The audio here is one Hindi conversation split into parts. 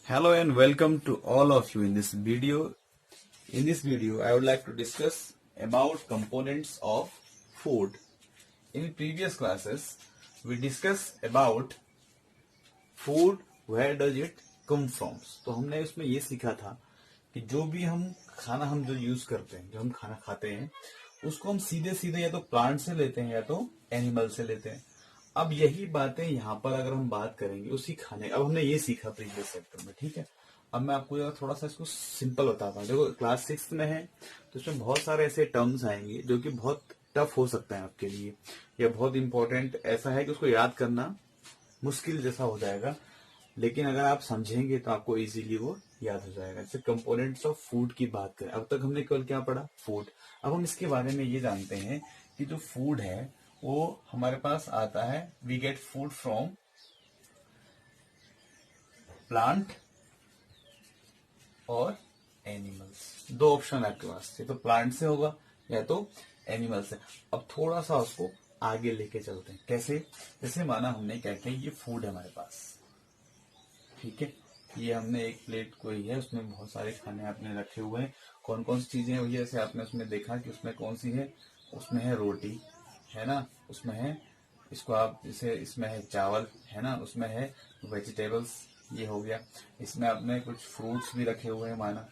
Hello and welcome to all of you in this video. In this video, I would like to discuss about components of food. In previous classes, we discussed about food, where does it come from. तो हमने उसमें ये सीखा था कि जो भी हम जो यूज करते हैं, जो हम खाना खाते हैं, उसको हम सीधे सीधे या तो प्लांट से लेते हैं या तो एनिमल से लेते हैं। अब यही बातें यहाँ पर अगर हम बात करेंगे उसी खाने, अब हमने ये सीखा प्रीवियस चैप्टर में, ठीक है। अब मैं आपको थोड़ा सा इसको सिंपल बताता हूँ। देखो क्लास 6 में है तो इसमें बहुत सारे ऐसे टर्म्स आएंगे जो कि बहुत टफ हो सकता है आपके लिए, या बहुत इंपॉर्टेंट ऐसा है कि उसको याद करना मुश्किल जैसा हो जाएगा, लेकिन अगर आप समझेंगे तो आपको इजीली वो याद हो जाएगा। जैसे कंपोनेंट्स ऑफ फूड की बात करें, अब तक हमने केवल क्या पढ़ा, फूड। अब हम इसके बारे में ये जानते हैं कि जो फूड है वो हमारे पास आता है, we get food from plant और एनिमल्स। दो ऑप्शन है आपके पास, या तो प्लांट से होगा या तो एनिमल से। अब थोड़ा सा उसको आगे लेके चलते हैं। कैसे? जैसे माना हमने क्या किया, ये फूड है हमारे पास, ठीक है। ये हमने एक प्लेट कोई है, उसमें बहुत सारे खाने आपने रखे हुए हैं। कौन कौन सी चीजें हैं, जैसे आपने उसमें देखा कि उसमें कौन सी है, उसमें है रोटी, है ना, उसमें है, इसको आप जैसे इसमें है चावल, है ना, उसमें है वेजिटेबल्स, ये हो गया। इसमें आपने कुछ फ्रूट्स भी रखे हुए हैं माना,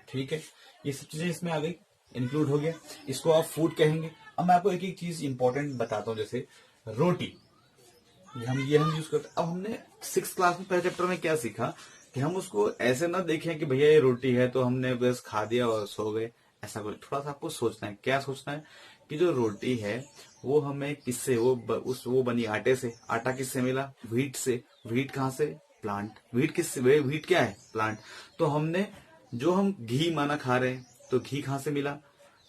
ठीक है। ये सब चीजें इसमें आ गई, इंक्लूड हो गया, इसको आप फूड कहेंगे। अब मैं आपको एक एक चीज इंपॉर्टेंट बताता हूँ। जैसे रोटी, ये हम यूज करते हैं। अब हमने 6th क्लास में पहले चैप्टर में क्या सीखा कि हम उसको ऐसे ना देखें कि भैया ये रोटी है तो हमने बस खा दिया और सो गए, ऐसा कुछ। थोड़ा सा आपको सोचना है। क्या सोचना है कि जो रोटी है वो हमें किससे, वो बनी आटे से। आटा किससे मिला? व्हीट से। व्हीट कहाँ से? प्लांट। व्हीट किससे? व्हीट क्या है? प्लांट। तो हमने जो हम घी माना खा रहे हैं, तो घी कहाँ से मिला?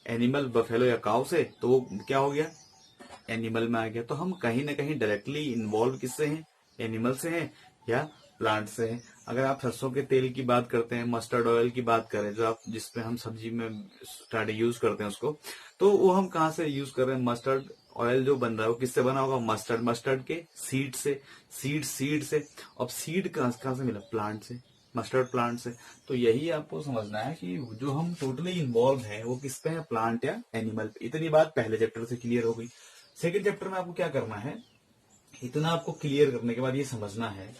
एनिमल, बफेलो या काउ से। तो वो क्या हो गया? एनिमल में आ गया। तो हम कहीं ना कहीं डायरेक्टली इन्वॉल्व किससे हैं? एनिमल से हैं या प्लांट से हैं। अगर आप सरसों के तेल की बात करते हैं, मस्टर्ड ऑयल की बात करें, जो आप जिसपे हम सब्जी में स्टार्ट यूज करते हैं उसको, तो वो हम कहाँ से यूज कर रहे हैं? मस्टर्ड ऑयल जो बन रहा है वो किससे बना होगा? मस्टर्ड के सीड से। सीड से। अब सीड कहाँ से मिला? प्लांट से, मस्टर्ड प्लांट से। तो यही आपको समझना है कि जो हम टोटली इन्वॉल्व है वो किस पे है? प्लांट या एनिमल पे। इतनी बात पहले चैप्टर से क्लियर हो गई। सेकेंड चैप्टर में आपको क्या करना है, इतना आपको क्लियर करने के बाद ये समझना है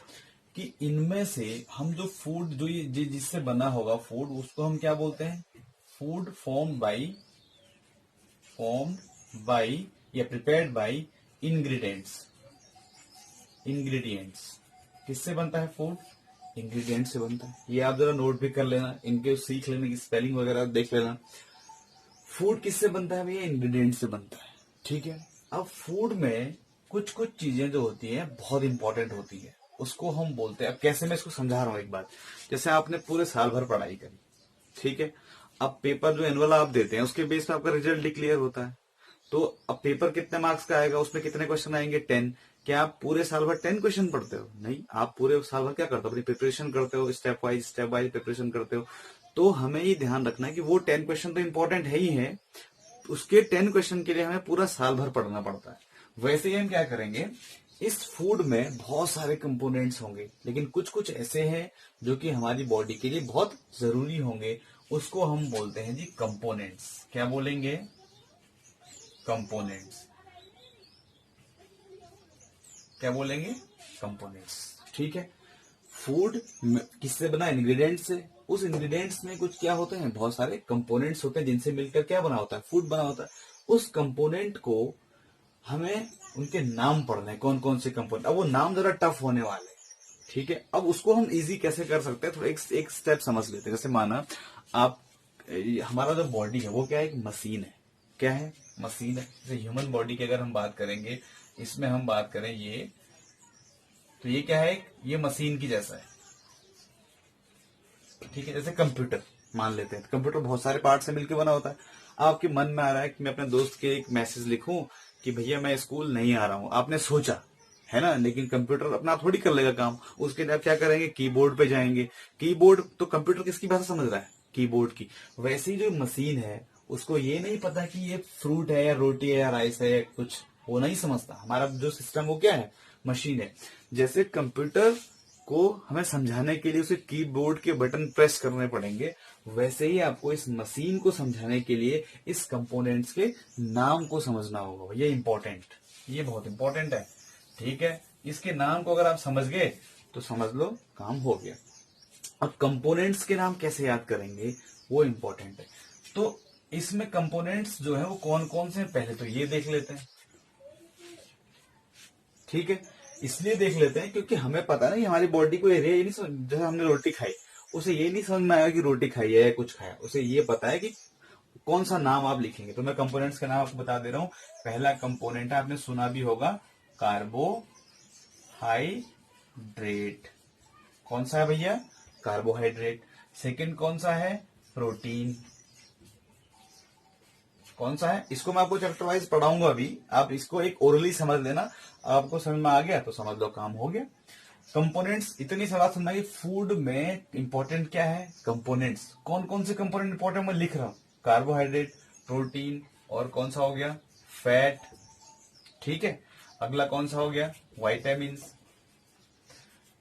कि इनमें से हम जो फूड, जो ये जिससे बना होगा फूड, उसको हम क्या बोलते हैं? फूड फॉर्म्ड बाई या प्रिपेयर्ड बाई इंग्रेडिएंट्स। किससे बनता है फूड? इंग्रेडिएंट से बनता है। ये आप जरा नोट भी कर लेना, इनके सीख लेने की स्पेलिंग वगैरह देख लेना। फूड किससे बनता है भैया? इंग्रेडिएंट से बनता है, ठीक है। अब फूड में कुछ कुछ चीजें जो होती हैं बहुत इंपॉर्टेंट होती है, उसको हम बोलते हैं। अब कैसे, मैं इसको समझा रहा हूं एक बात। जैसे आपने पूरे साल भर पढ़ाई करी, ठीक है। अब पेपर जो एनुअल आप देते हैं उसके बेस पे आपका रिजल्ट डिक्लेयर होता है। तो अब पेपर कितने मार्क्स का आएगा, उसमें कितने क्वेश्चन आएंगे? 10। क्या आप पूरे साल भर 10 क्वेश्चन पढ़ते हो? नहीं, आप पूरे साल भर क्या करते हो? अपनी प्रिपरेशन करते हो, स्टेप वाइज प्रिपरेशन करते हो। तो हमें ये ध्यान रखना है कि वो 10 क्वेश्चन तो इंपॉर्टेंट है ही है, उसके 10 क्वेश्चन के लिए हमें पूरा साल भर पढ़ना पड़ता है। वैसे ही हम क्या करेंगे, इस फूड में बहुत सारे कंपोनेंट्स होंगे, लेकिन कुछ कुछ ऐसे हैं जो कि हमारी बॉडी के लिए बहुत जरूरी होंगे, उसको हम बोलते हैं जी कंपोनेंट्स। क्या बोलेंगे? कंपोनेंट्स। क्या बोलेंगे? कंपोनेंट्स, ठीक है। फूड किससे बना? इंग्रेडिएंट्स से। उस इंग्रेडिएंट्स में कुछ क्या होते हैं? बहुत सारे कंपोनेंट्स होते हैं जिनसे मिलकर क्या बना होता है? फूड बना होता है। उस कंपोनेंट को हमें उनके नाम पढ़ने हैं, कौन कौन से कंपोनेंट। अब वो नाम जरा टफ होने वाले, ठीक है। अब उसको हम इजी कैसे कर सकते हैं, थोड़ा एक स्टेप समझ लेते हैं। जैसे माना आप, हमारा जो बॉडी है वो क्या है? एक मशीन है। क्या है? मशीन है। जैसे ह्यूमन बॉडी की अगर हम बात करेंगे, इसमें हम बात करें ये, तो ये क्या है? ये मशीन की जैसा है, ठीक है। जैसे कंप्यूटर मान लेते हैं, कंप्यूटर बहुत सारे पार्ट से मिलकर बना होता है। आपके मन में आ रहा है कि मैं अपने दोस्त के एक मैसेज लिखूं कि भैया मैं स्कूल नहीं आ रहा हूं, आपने सोचा है ना, लेकिन कंप्यूटर अपना थोड़ी कर लेगा काम। उसके लिए आप क्या करेंगे? कीबोर्ड पे जाएंगे। कीबोर्ड तो कंप्यूटर किसकी भाषा समझ रहा है? कीबोर्ड की। वैसे ही जो मशीन है उसको ये नहीं पता कि ये फ्रूट है या रोटी है या राइस है या कुछ, वो नहीं समझता। हमारा जो सिस्टम वो क्या है? मशीन है। जैसे कंप्यूटर को हमें समझाने के लिए उसे कीबोर्ड के बटन प्रेस करने पड़ेंगे, वैसे ही आपको इस मशीन को समझाने के लिए इस कंपोनेंट्स के नाम को समझना होगा। ये इंपॉर्टेंट, ये बहुत इंपॉर्टेंट है, ठीक है। इसके नाम को अगर आप समझ गए तो समझ लो काम हो गया। अब कंपोनेंट्स के नाम कैसे याद करेंगे वो इंपॉर्टेंट है। तो इसमें कंपोनेंट्स जो है वो कौन कौन से हैं, पहले तो ये देख लेते हैं, ठीक है। इसलिए देख लेते हैं क्योंकि हमें पता है ना हमारी बॉडी को ये नहीं जैसे हमने रोटी खाई, उसे ये नहीं समझ में आएगा कि रोटी खाई है या कुछ खाया, उसे ये पता है कि कौन सा नाम आप लिखेंगे। तो मैं कंपोनेंट्स के नाम आपको बता दे रहा हूं। पहला कंपोनेंट है, आपने सुना भी होगा, कार्बोहाइड्रेट। कौन सा है भैया? कार्बोहाइड्रेट। सेकंड कौन सा है? प्रोटीन। कौन सा है? इसको मैं आपको चैप्टर वाइज पढ़ाऊंगा अभी, आप इसको एक ओरली समझ लेना। आपको समझ में आ गया तो समझ लो काम हो गया। कंपोनेंट्स, इतनी सवाल समझना कि फूड में इंपॉर्टेंट क्या है, कंपोनेंट्स। कौन कौन से कंपोनेंट इंपॉर्टेंट मैं लिख रहा हूं, कार्बोहाइड्रेट, प्रोटीन और कौन सा हो गया, फैट, ठीक है। अगला कौन सा हो गया, वाइटामिन।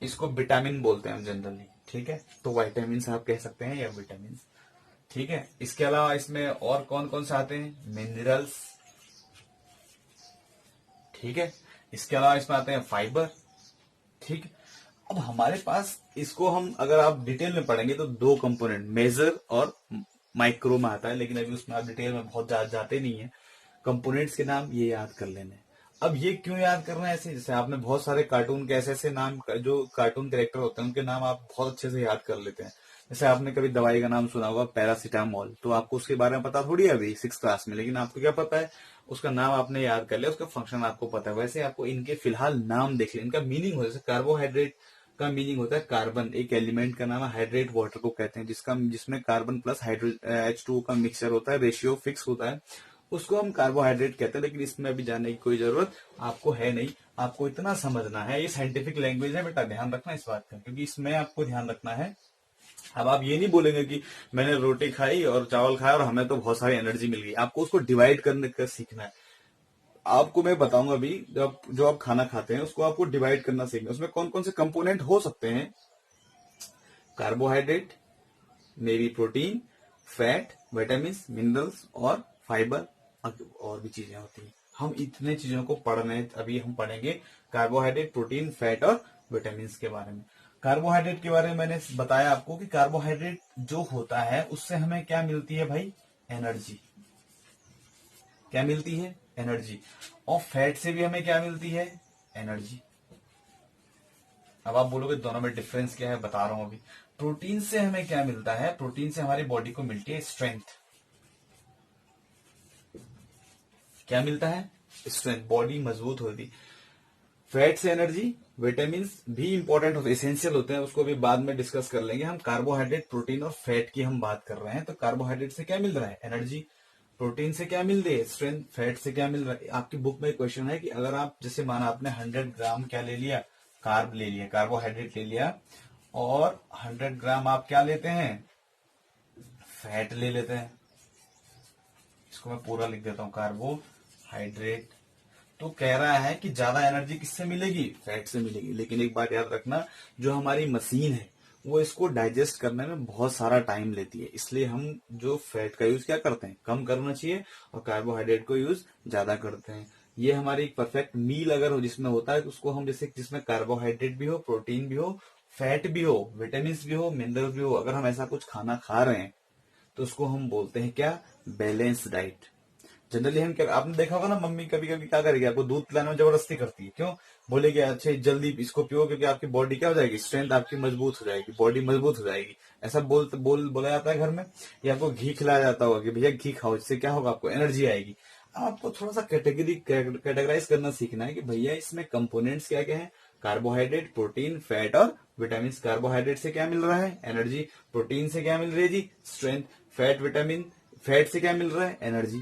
इसको विटामिन बोलते हैं हम जनरली, ठीक है। तो वाइटामिन आप कह सकते हैं या विटामिन, ठीक है। इसके अलावा इसमें और कौन कौन से आते हैं, मिनरल्स, ठीक है। इसके अलावा इसमें आते हैं फाइबर, ठीक है। अब हमारे पास इसको हम अगर आप डिटेल में पढ़ेंगे तो दो कंपोनेंट, मेजर और माइक्रो में आता है, लेकिन अभी उसमें आप डिटेल में बहुत जाते नहीं है। कंपोनेंट्स के नाम ये याद कर लेने। अब ये क्यों याद करना है ऐसे, जैसे आपने बहुत सारे कार्टून के ऐसे नाम, जो कार्टून कैरेक्टर होते हैं उनके नाम आप बहुत अच्छे से याद कर लेते हैं। जैसे आपने कभी दवाई का नाम सुना होगा, पैरासीटामोल, तो आपको उसके बारे में पता थोड़ी है अभी 6th क्लास में, लेकिन आपको क्या पता है, उसका नाम आपने याद कर लिया, उसका फंक्शन आपको पता है। वैसे आपको इनके फिलहाल नाम देख लें, इनका मीनिंग हो, जैसे कार्बोहाइड्रेट का मीनिंग होता है कार्बन, एक एलिमेंट का नाम है, हाइड्रेट वाटर को कहते हैं, जिसमें कार्बन प्लस H2O का मिक्सचर होता है, रेशियो फिक्स होता है, उसको हम कार्बोहाइड्रेट कहते हैं। लेकिन इसमें अभी जाने की कोई जरूरत आपको है नहीं, आपको इतना समझना है, ये साइंटिफिक लैंग्वेज है बेटा, ध्यान रखना इस बात का, क्योंकि इसमें आपको ध्यान रखना है। अब आप ये नहीं बोलेंगे कि मैंने रोटी खाई और चावल खाया और हमें तो बहुत सारी एनर्जी मिल गई, आपको उसको डिवाइड करने का सीखना है। आपको मैं बताऊंगा अभी, जब जो आप खाना खाते हैं उसको आपको डिवाइड करना सीखना है। उसमें कौन कौन से कंपोनेंट हो सकते हैं, carbohydrate, may be protein, fat, vitamin, minerals और फाइबर, और भी चीजें होती हैं। हम इतने चीजों को पढ़ने, अभी हम पढ़ेंगे कार्बोहाइड्रेट, प्रोटीन, फैट और विटामिन के बारे में। कार्बोहाइड्रेट के बारे में मैंने बताया आपको कि कार्बोहाइड्रेट जो होता है उससे हमें क्या मिलती है भाई, एनर्जी। क्या मिलती है, एनर्जी। और फैट से भी हमें क्या मिलती है, एनर्जी। अब आप बोलोगे दोनों में डिफरेंस क्या है, बता रहा हूं अभी। प्रोटीन से हमें क्या मिलता है, प्रोटीन से हमारी बॉडी को मिलती है स्ट्रेंथ। क्या मिलता है, स्ट्रेंथ, बॉडी मजबूत होती। फैट से एनर्जी, विटामिन भी इंपॉर्टेंट होते, एसेंशियल होते हैं, उसको भी बाद में डिस्कस कर लेंगे हम। कार्बोहाइड्रेट, प्रोटीन और फैट की हम बात कर रहे हैं। तो कार्बोहाइड्रेट से क्या मिल रहा है, एनर्जी। प्रोटीन से क्या मिल रही है, स्ट्रेंथ। फैट से क्या मिल रहा है, आपकी बुक में क्वेश्चन है कि अगर आप, जैसे माना आपने 100 ग्राम क्या ले लिया, कार्ब ले लिया, कार्बोहाइड्रेट ले लिया, और 100 ग्राम आप क्या लेते हैं, फैट ले लेते हैं। इसको मैं पूरा लिख देता हूं, कार्बोहाइड्रेट। तो कह रहा है कि ज्यादा एनर्जी किससे मिलेगी, फैट से मिलेगी। लेकिन एक बात याद रखना, जो हमारी मशीन है वो इसको डाइजेस्ट करने में बहुत सारा टाइम लेती है, इसलिए हम जो फैट का यूज क्या करते हैं, कम करना चाहिए, और कार्बोहाइड्रेट को यूज ज्यादा करते हैं। ये हमारी एक परफेक्ट मील अगर हो जिसमें होता है, तो उसको हम जैसे, जिसमें कार्बोहाइड्रेट भी हो, प्रोटीन भी हो, फैट भी हो, विटामिन भी हो, मिनरल भी हो, अगर हम ऐसा कुछ खाना खा रहे हैं तो उसको हम बोलते हैं क्या, बैलेंस डाइट। जनरली हम क्या, आपने देखा होगा ना, मम्मी कभी कभी क्या करेगी, आपको दूध पिलाने में जबरदस्ती करती है, क्यों, बोलेगी अच्छा जल्दी इसको पियो, क्योंकि आपकी बॉडी क्या हो जाएगी, स्ट्रेंथ आपकी मजबूत हो जाएगी, बॉडी मजबूत हो जाएगी। ऐसा बोला जाता है घर में, या आपको घी खिलाया जाता होगा कि भैया घी खाओ, इससे क्या होगा, आपको एनर्जी आएगी। आपको थोड़ा सा कैटेगराइज करना सीखना है कि भैया इसमें कंपोनेंट्स क्या क्या है, कार्बोहाइड्रेट, प्रोटीन, फैट और विटामिन। कार्बोहाइड्रेट से क्या मिल रहा है, एनर्जी। प्रोटीन से क्या मिल रही है जी, स्ट्रेंथ। फैट से क्या मिल रहा है, एनर्जी,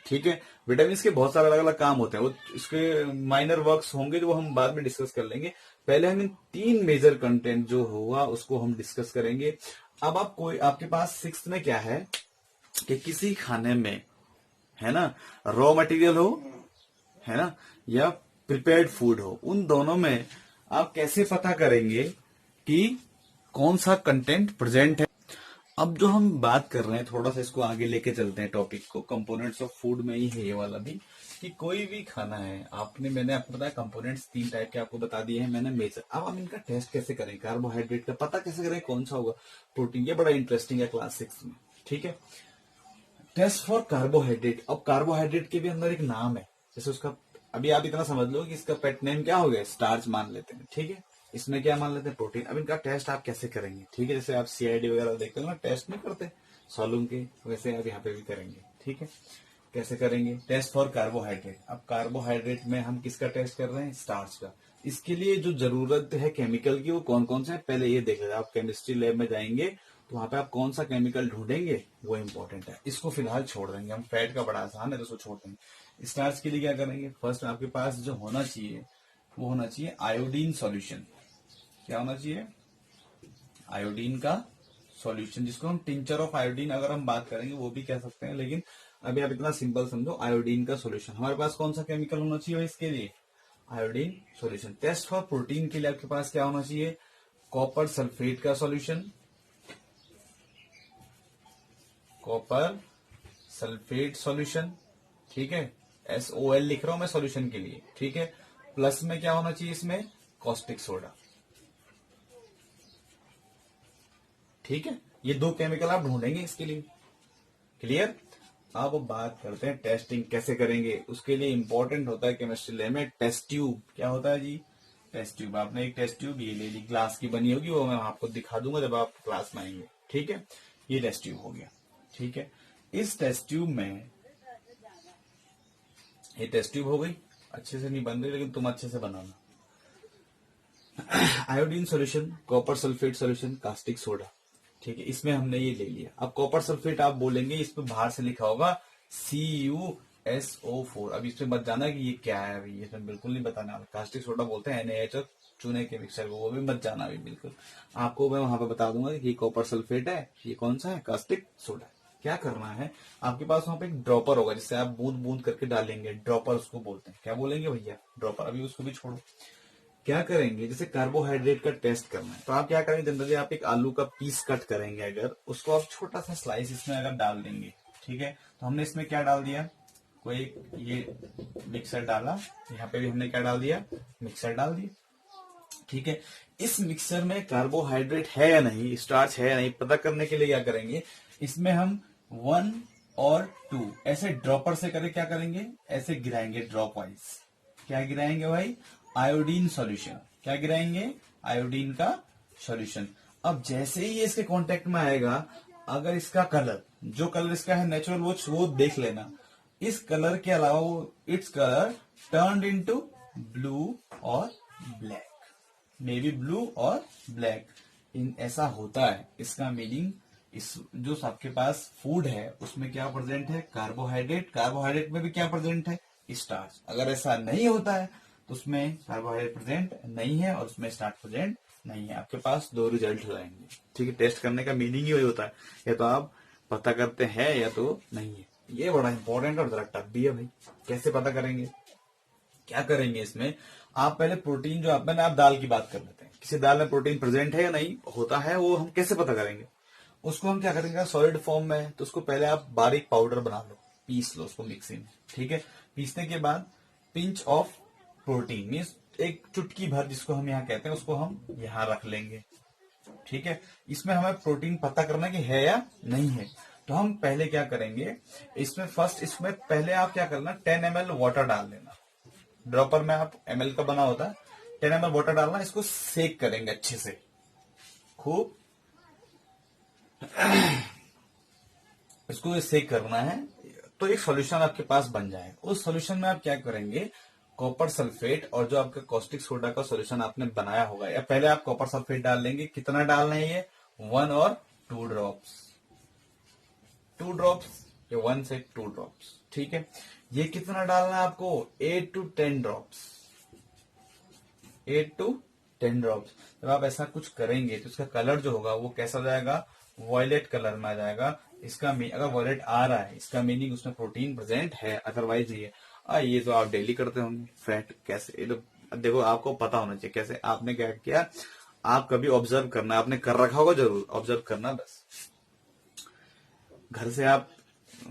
ठीक है। विटामिन के बहुत सारे अलग अलग काम होते हैं, वो इसके माइनर वर्क्स होंगे जो हम बाद में डिस्कस कर लेंगे। पहले हम इन 3 मेजर कंटेंट जो होगा उसको हम डिस्कस करेंगे। अब आपके पास 6th में क्या है कि किसी खाने में, है ना, रॉ मटेरियल हो, है ना, या प्रिपेयर्ड फूड हो, उन दोनों में आप कैसे पता करेंगे कि कौन सा कंटेंट प्रेजेंट है। अब जो हम बात कर रहे हैं, थोड़ा सा इसको आगे लेके चलते हैं टॉपिक को। कंपोनेंट्स ऑफ फूड में ही है ये वाला भी, कि कोई भी खाना है मैंने आपको बताया कंपोनेंट्स 3 टाइप के आपको बता दिए हैं मैंने मेजर। अब हम इनका टेस्ट कैसे करें, कार्बोहाइड्रेट का पता कैसे करें कौन सा होगा, प्रोटीन, ये बड़ा इंटरेस्टिंग है क्लास 6 में। ठीक है, टेस्ट फॉर कार्बोहाइड्रेट। अब कार्बोहाइड्रेट के भी अंदर एक नाम है, जैसे उसका अभी आप इतना समझ लो कि इसका पेट नेम क्या हो गया, स्टार्च मान लेते हैं। ठीक है, इसमें क्या मान लेते हैं, प्रोटीन। अब इनका टेस्ट आप कैसे करेंगे, ठीक है, जैसे आप सीआईडी वगैरह देखते हो ना, टेस्ट नहीं करते सॉलूम के, वैसे आप यहाँ पे भी करेंगे। ठीक है, कैसे करेंगे, टेस्ट फॉर कार्बोहाइड्रेट। अब कार्बोहाइड्रेट में हम किसका टेस्ट कर रहे हैं, स्टार्च का। इसके लिए जो जरूरत है केमिकल की वो कौन कौन से है, पहले ये देख लेते हैं। आप केमिस्ट्री लैब में जाएंगे तो वहां पे आप कौन सा केमिकल ढूंढेंगे वो इंपॉर्टेंट है। इसको फिलहाल छोड़ देंगे हम, फैट का बड़ा आसान है तो उसको छोड़ देंगे। स्टार्च के लिए क्या करेंगे, फर्स्ट आपके पास जो होना चाहिए वो होना चाहिए आयोडीन सॉल्यूशन। क्या होना चाहिए, आयोडीन का सॉल्यूशन, जिसको हम टिंचर ऑफ आयोडीन अगर हम बात करेंगे वो भी कह सकते हैं, लेकिन अभी आप इतना सिंपल समझो, आयोडीन का सॉल्यूशन। हमारे पास कौन सा केमिकल होना चाहिए इसके लिए, iodine solution. Test for protein के लिए आपके पास क्या होना चाहिए, कॉपर सल्फेट का सॉल्यूशन, कॉपर सल्फेट सॉल्यूशन। ठीक है, SOL लिख रहा हूं मैं सॉल्यूशन के लिए। ठीक है, प्लस में क्या होना चाहिए इसमें, कॉस्टिक सोडा। ठीक है, ये 2 केमिकल आप ढूंढेंगे इसके लिए। क्लियर। अब बात करते हैं टेस्टिंग कैसे करेंगे। उसके लिए इंपॉर्टेंट होता है केमिस्ट्री लैब में टेस्ट ट्यूब। क्या होता है जी, टेस्ट ट्यूब। आपने एक टेस्ट ट्यूब ये ले ली, ग्लास की बनी होगी, वो मैं आपको दिखा दूंगा जब आप क्लास में आएंगे। ठीक है, ये टेस्ट ट्यूब हो गया। ठीक है, इस टेस्ट ट्यूब में, ये टेस्ट ट्यूब हो गई, अच्छे से नहीं बन रही लेकिन तुम अच्छे से बनाना। Iodine solution, copper sulphate solution, caustic soda. ठीक है, इसमें हमने ये ले लिया। अब कॉपर सल्फेट आप बोलेंगे, इस पे बाहर से लिखा होगा CuSO4। अब इसमें मत जाना कि ये क्या है, अभी इसमें बिल्कुल नहीं बताना। कास्टिक सोडा बोलते हैं NaH और चूने के मिक्सचर को, वो भी मत जाना अभी बिल्कुल। आपको मैं वहां पे बता दूंगा कि कॉपर सल्फेट है, ये कौन सा है, कास्टिक सोडा। क्या करना है, आपके पास वहां पे एक ड्रॉपर होगा जिससे आप बूंद बूंद करके डालेंगे, ड्रॉपर उसको बोलते हैं। क्या बोलेंगे भैया, ड्रॉपर। अभी उसको भी छोड़ो, क्या करेंगे, जैसे कार्बोहाइड्रेट का टेस्ट करना है तो आप क्या करेंगे, जनरली आप एक आलू का पीस कट करेंगे, अगर उसको आप छोटा सा स्लाइस इसमें अगर डाल देंगे। ठीक है, तो हमने इसमें क्या डाल दिया, कोई ये मिक्सर डाला, यहाँ पे भी हमने क्या डाल दिया, मिक्सर डाल दिया। ठीक है, इस मिक्सर में कार्बोहाइड्रेट है या नहीं, स्टार्च है या नहीं, पता करने के लिए क्या करेंगे, इसमें हम 1 और 2 ऐसे ड्रॉपर से करें, क्या करेंगे, ऐसे गिराएंगे ड्रॉप वाइज। क्या गिराएंगे भाई, आयोडीन सॉल्यूशन। क्या गिराएंगे, आयोडीन का सॉल्यूशन। अब जैसे ही ये इसके कांटेक्ट में आएगा, अगर इसका कलर, जो कलर इसका है नेचुरल, वो देख लेना। इस कलर के अलावा वो its colour turned into blue और ब्लैक, मे बी ब्लू और ब्लैक, इन ऐसा होता है। इसका मीनिंग, इस जो आपके पास फूड है उसमें क्या प्रेजेंट है, कार्बोहाइड्रेट। कार्बोहाइड्रेट में भी क्या प्रेजेंट है, स्टार्च। अगर ऐसा नहीं होता है तो उसमें कार्बोहाइड्रेट प्रेजेंट नहीं है और उसमें स्टार्च प्रेजेंट नहीं है। आपके पास 2 रिजल्ट हो जाएंगे। ठीक है, टेस्ट करने का मीनिंग ही वही होता है, या तो आप पता करते हैं या तो नहीं है। ये बड़ा इंपॉर्टेंट और जरा टफ भी है भाई। कैसे पता करेंगे, क्या करेंगे इसमें, आप पहले प्रोटीन जो मैंने आप दाल की बात कर लेते हैं, किसी दाल में प्रोटीन प्रेजेंट है या नहीं होता है, वो हम कैसे पता करेंगे। उसको हम क्या करेंगे, सॉलिड फॉर्म में है तो उसको पहले आप बारीक पाउडर बना लो, पीस लो उसको मिक्सी में। ठीक है, पीसने के बाद पिंच ऑफ प्रोटीन मीन्स एक चुटकी भर, जिसको हम यहाँ कहते हैं, उसको हम यहाँ रख लेंगे। ठीक है, इसमें हमें प्रोटीन पता करना कि है या नहीं है। तो हम पहले क्या करेंगे, इसमें पहले आप क्या करना, 10 ml वाटर डाल लेना। ड्रॉपर में आप ml का बना होता है, 10 ml वाटर डालना, इसको सेक करेंगे अच्छे से खूब, इसको सेक करना है। तो एक सॉल्यूशन आपके पास बन जाएगा। उस सॉल्यूशन में आप क्या करेंगे, कॉपर सल्फेट और जो आपका कॉस्टिक सोडा का सॉल्यूशन आपने बनाया होगा, या पहले आप कॉपर सल्फेट डाल लेंगे। कितना डालना है ये, 1 और 2 ड्रॉप्स, 2 ड्रॉप्स, ये 1 से 2 ड्रॉप्स। ठीक है, ये कितना डालना है आपको, 8 to 10 ड्रॉप्स, 8 to 10 ड्रॉप्स। जब आप ऐसा कुछ करेंगे तो इसका कलर जो होगा वो कैसा जाएगा, वॉयलेट कलर में आ जाएगा। इसका अगर वॉयलेट आ रहा है, इसका मीनिंग उसमें प्रोटीन प्रेजेंट है, अदरवाइज नहीं है। ये तो आप डेली करते होंगे। फैट कैसे, ये तो देखो आपको पता होना चाहिए कैसे। आपने क्या किया, आप कभी ऑब्जर्व करना, आपने कर रखा होगा जरूर, ऑब्जर्व करना बस। घर से आप,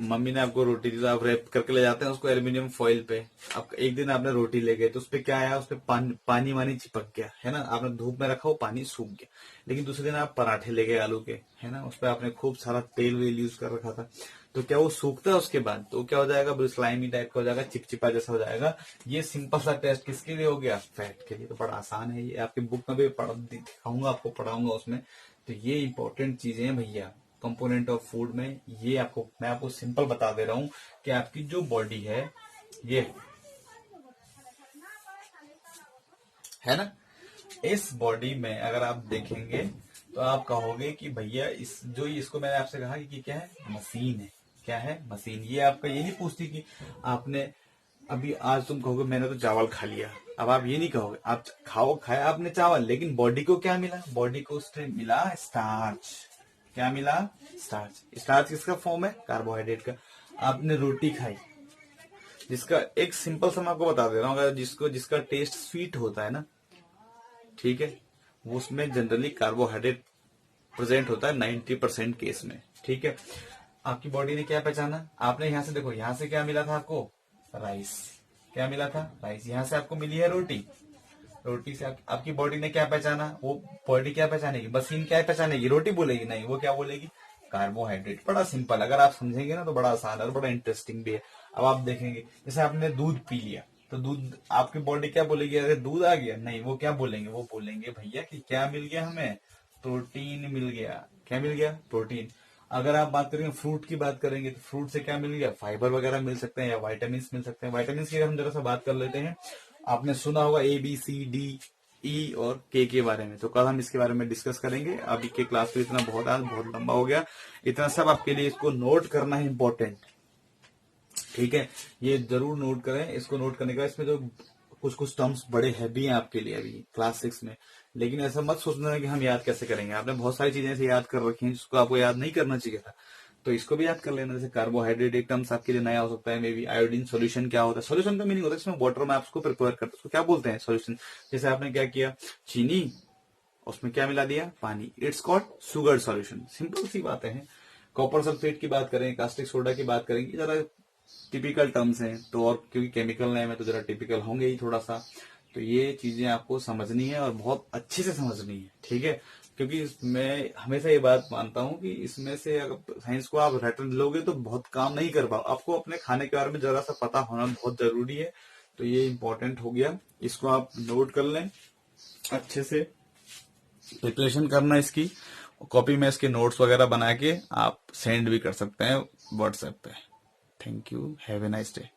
मम्मी ने आपको रोटी दी तो आप रैप करके ले जाते हैं उसको एल्यूमिनियम फॉइल पे। अब एक दिन आपने रोटी ले गए तो उस पे क्या आया, उस पे पानी वानी चिपक गया है ना, आपने धूप में रखा, वो पानी सूख गया। लेकिन दूसरे दिन आप पराठे ले गए आलू के, है ना, उस पे आपने खूब सारा तेल वेल यूज कर रखा था, तो क्या वो सूखता है उसके बाद, तो क्या हो जाएगा, स्लाइमी टाइप का हो जाएगा, चिपचिपा जैसा हो जाएगा। ये सिंपल सा टेस्ट किसके लिए हो गया, फैट के लिए। तो बड़ा आसान है ये, आपकी बुक में भी दिखाऊंगा, आपको पढ़ाऊंगा उसमें। तो ये इंपॉर्टेंट चीजें हैं भैया कंपोनेंट ऑफ फूड में। ये आपको मैं आपको सिंपल बता दे रहा हूं कि आपकी जो बॉडी है ये है ना, इस बॉडी में अगर आप देखेंगे तो आप कहोगे कि भैया इस जो इसको मैंने आपसे कहा कि क्या है, मशीन है। क्या है, मशीन। ये आपका ये नहीं पूछती कि आपने अभी आज तुम कहोगे मैंने तो चावल खा लिया, अब आप ये नहीं कहोगे, आप खाया आपने चावल, लेकिन बॉडी को क्या मिला, बॉडी को उससे मिला स्टार्च। क्या मिला, स्टार्च। स्टार्च किसका फॉर्म है, कार्बोहाइड्रेट का। आपने रोटी खाई, जिसका एक सिंपल सा मैं आपको बता दे रहा हूँ, अगर जिसका टेस्ट स्वीट होता है ना, ठीक है, वो उसमें जनरली कार्बोहाइड्रेट प्रेजेंट होता है 90% केस में, ठीक है। आपकी बॉडी ने क्या पहचाना, आपने यहां से देखो, यहां से क्या मिला था आपको, राइस। क्या मिला था, राइस। यहां से आपको मिली है रोटी, रोटी से आपकी बॉडी ने क्या पहचाना, वो बॉडी क्या पहचानेगी, मशीन क्या पहचानेगी, रोटी बोलेगी नहीं, वो क्या बोलेगी, कार्बोहाइड्रेट। बड़ा सिंपल, अगर आप समझेंगे ना तो बड़ा आसान है और बड़ा इंटरेस्टिंग भी है। अब आप देखेंगे जैसे आपने दूध पी लिया, तो दूध आपकी बॉडी क्या बोलेगी, अरे दूध आ गया, नहीं, वो क्या बोलेंगे, वो बोलेंगे भैया कि क्या मिल गया हमें, प्रोटीन मिल गया। क्या मिल गया, प्रोटीन। अगर आप बात करेंगे फ्रूट की बात करेंगे तो फ्रूट से क्या मिल गया, फाइबर वगैरह मिल सकते हैं या वाइटामिन मिल सकते हैं। वाइटामिन की अगर हम जरा सा बात कर लेते हैं, आपने सुना होगा ABCDE और के बारे में, तो कल हम इसके बारे में डिस्कस करेंगे। अभी के क्लास तो इतना बहुत लंबा हो गया, इतना सब आपके लिए इसको नोट करना है इम्पोर्टेंट, ठीक है। ये जरूर नोट करें, इसको नोट करने के बाद इसमें जो कुछ टर्म्स बड़े हैवी हैं आपके लिए अभी क्लास 6 में, लेकिन ऐसा मत सोचना कि हम याद कैसे करेंगे, आपने बहुत सारी चीजें ऐसे याद कर रखी हैं जिसको आपको याद नहीं करना चाहिए था, तो इसको भी याद कर लेना। जैसे कार्बोहाइड्रेट एक टर्म्स आपके लिए नया हो सकता है, मे बी आयोडीन सोल्यूशन क्या होता है, सोल्यूशन का मीनिंग होता है इसमें वाटर में आप उसको प्रिपेयर करते हैं, उसको क्या बोलते हैं, सोल्यूशन। जैसे आपने क्या किया, चीनी, उसमें क्या मिला दिया, पानी, it's called sugar solution. Simple सी बातें हैं। कॉपर सल्फेट की बात करें, कास्टिक सोडा की बात करेंगे, जरा टिपिकल टर्म्स हैं, तो और क्योंकि केमिकल नेम है तो जरा टिपिकल होंगे ही थोड़ा सा, तो ये चीजें आपको समझनी है और बहुत अच्छे से समझनी है, ठीक है। क्योंकि मैं हमेशा ये बात मानता हूं कि इसमें से अगर साइंस को आप रटन लोगे तो बहुत काम नहीं कर पाओ, आपको अपने खाने के बारे में जरा सा पता होना बहुत जरूरी है। तो ये इंपॉर्टेंट हो गया, इसको आप नोट कर लें अच्छे से, प्रिपरेशन करना इसकी, कॉपी में इसके नोट्स वगैरह बना के आप सेंड भी कर सकते हैं व्हाट्सएप पे। Thank you, have a nice day.